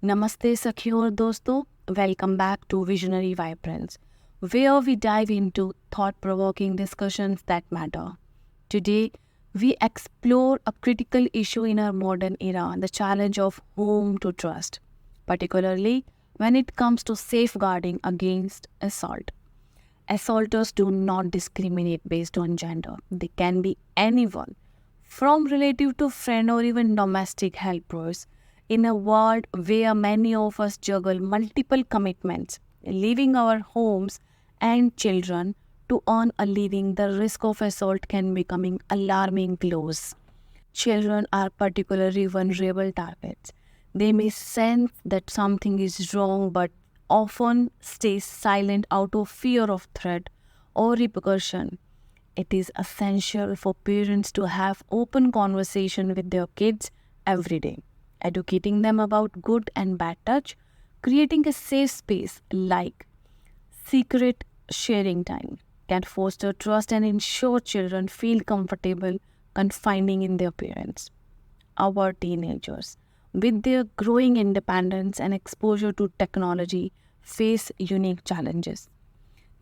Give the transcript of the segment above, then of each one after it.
Namaste, Sakhiyo और दोस्तों. Welcome back to Visionary Vibrance, where we dive into thought-provoking discussions that matter. Today, we explore a critical issue in our modern era, the challenge of whom to trust, particularly when it comes to safeguarding against assault. Assaulters do not discriminate based on gender. They can be anyone, from relative to friend or even domestic helpers. In a world where many of us juggle multiple commitments, leaving our homes and children to earn a living, the risk of assault can becoming alarming close. Children are particularly vulnerable targets. They may sense that something is wrong but often stay silent out of fear of threat or repercussion. It is essential for parents to have open conversation with their kids every day, educating them about good and bad touch, creating a safe space like secret sharing time can foster trust and ensure children feel comfortable confiding in their parents. Our teenagers, with their growing independence and exposure to technology, face unique challenges.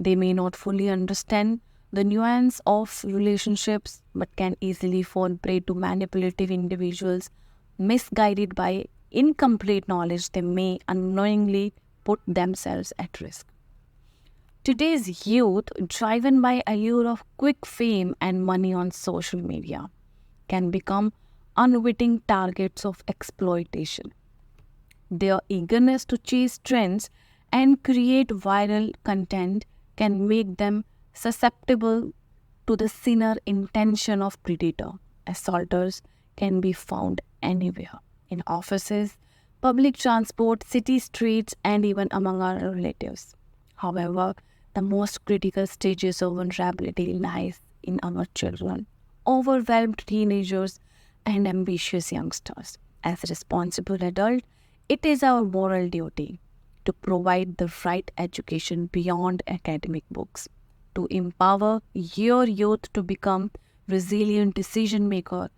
They may not fully understand the nuance of relationships but can easily fall prey to manipulative individuals. Misguided by incomplete knowledge, they may unknowingly put themselves at risk. Today's youth, driven by allure of quick fame and money on social media, can become unwitting targets of exploitation. Their eagerness to chase trends and create viral content can make them susceptible to the sinner intention of predator. Assaulters can be found anywhere in offices, public transport, city streets, and even among our relatives. However, the most critical stages of vulnerability lies in our children, overwhelmed teenagers, and ambitious youngsters. As a responsible adult, it is our moral duty to provide the right education beyond academic books, to empower your youth to become resilient decision maker,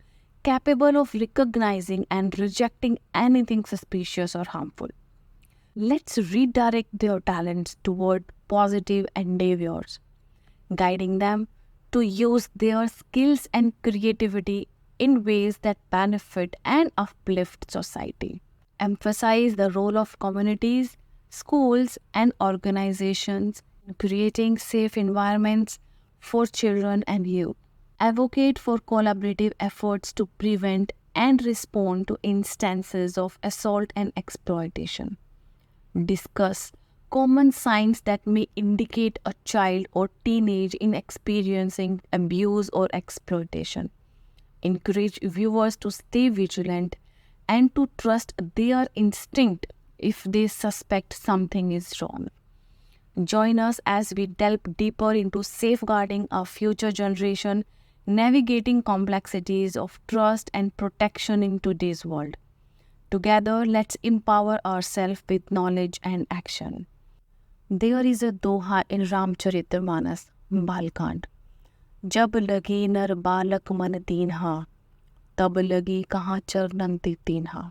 capable of recognizing and rejecting anything suspicious or harmful. Let's redirect their talents toward positive endeavors, guiding them to use their skills and creativity in ways that benefit and uplift society. Emphasize the role of communities, schools, and organizations in creating safe environments for children and youth. Advocate for collaborative efforts to prevent and respond to instances of assault and exploitation. Discuss common signs that may indicate a child or teenage in experiencing abuse or exploitation. Encourage viewers to stay vigilant and to trust their instinct if they suspect something is wrong. Join us as we delve deeper into safeguarding our future generation, navigating complexities of trust and protection in today's world. Together, let's empower ourselves with knowledge and action. There is a doha in Ramcharitmanas, Balkand. जब लगे नर बालक मन दीन्हा, तब लगी कहाँ चरणन ते तीन्हा.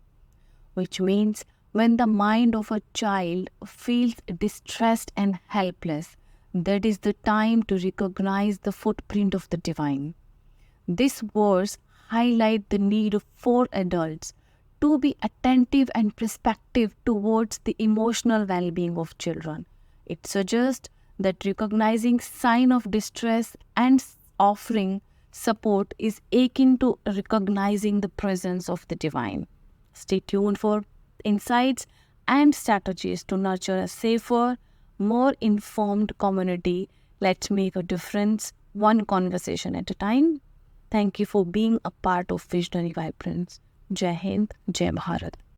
Which means when the mind of a child feels distressed and helpless, that is the time to recognize the footprint of the divine. This verse highlights the need for adults to be attentive and perspective towards the emotional well-being of children. It suggests that recognizing sign of distress and offering support is akin to recognizing the presence of the divine. Stay tuned for insights and strategies to nurture a safer, more informed community. Let's make a difference one conversation at a time. Thank you for being a part of Visionary Vibrance. Jai Hind, Jai Bharat.